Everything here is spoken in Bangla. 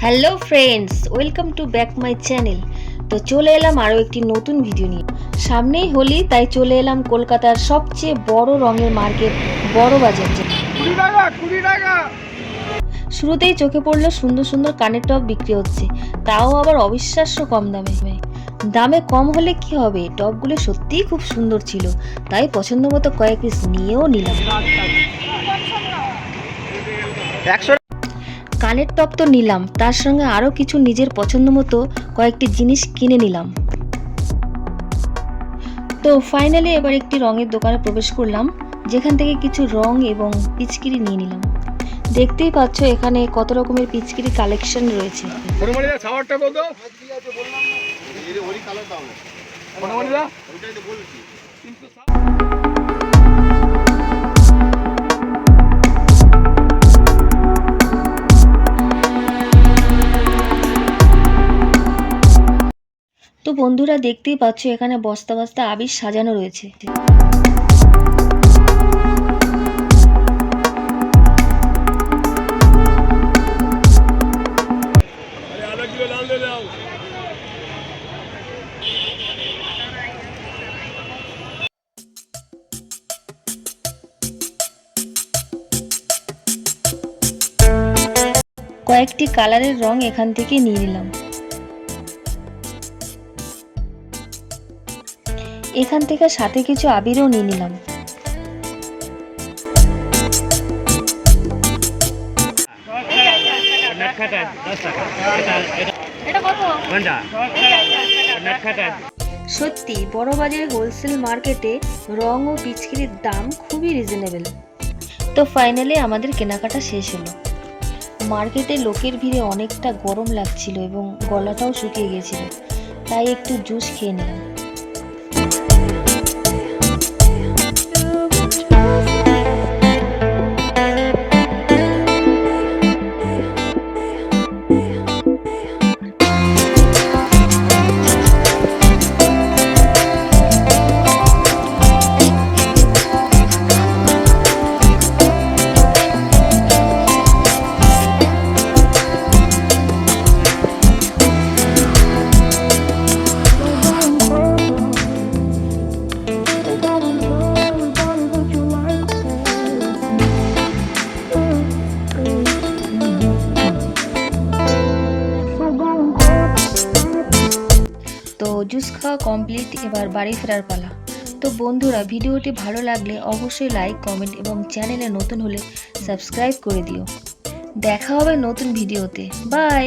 Hello friends, welcome to back my channel. তো চলে এলাম আরও একটি নতুন ভিডিও নিয়ে। সামনেই হোলি, তাই চলে এলাম কলকাতার সবচেয়ে বড় রঙের মার্কেট বড় বাজার। শুরুতেই চোখে পড়লো সুন্দর সুন্দর কানের টপ বিক্রি হচ্ছে, তাও আবার অবিশ্বাস্য কম দামে। দামে কম হলে কি হবে, টপগুলো সত্যিই খুব সুন্দর ছিল, তাই পছন্দ মতো কয়েক পিস নিয়েও নিলাম। কানের টপ তো নিলাম, তার সঙ্গে আরও কিছু নিজের পছন্দ মতো কয়েকটি জিনিস কিনে নিলাম। তো ফাইনালি এবার একটি রঙের দোকানে প্রবেশ করলাম, যেখান থেকে কিছু রং এবং পিচকিরি নিয়ে নিলাম। দেখতেই পাচ্ছ এখানে কত রকমের পিচকিরি কালেকশন রয়েছে। তো বন্ধুরা দেখতেই পাচ্ছ এখানে বস্তা বস্তা আবির সাজানো রয়েছে। কয়েকটি কালারের রং এখান থেকে নিয়ে নিলাম। এখান থেকে সাথে কিছু আবিরও নিয়ে নিলাম। সত্যি বড় বাজারে হোলসেল মার্কেটে রং ও পিচকিরির দাম খুবই রিজনেবল। তো ফাইনালি আমাদের কেনাকাটা শেষ হলো। মার্কেটে লোকের ভিড়ে অনেকটা গরম লাগছিল এবং গলাটাও শুকিয়ে গেছিল, তাই একটু জুস খেয়ে নিলাম। তো জুস খাওয়া কমপ্লিট, এবার বাড়ি ফেরার পালা। তো বন্ধুরা ভিডিওটি ভালো লাগলে অবশ্যই লাইক, কমেন্ট এবং চ্যানেলে নতুন হলে সাবস্ক্রাইব করে দিও। দেখা হবে নতুন ভিডিওতে। বাই।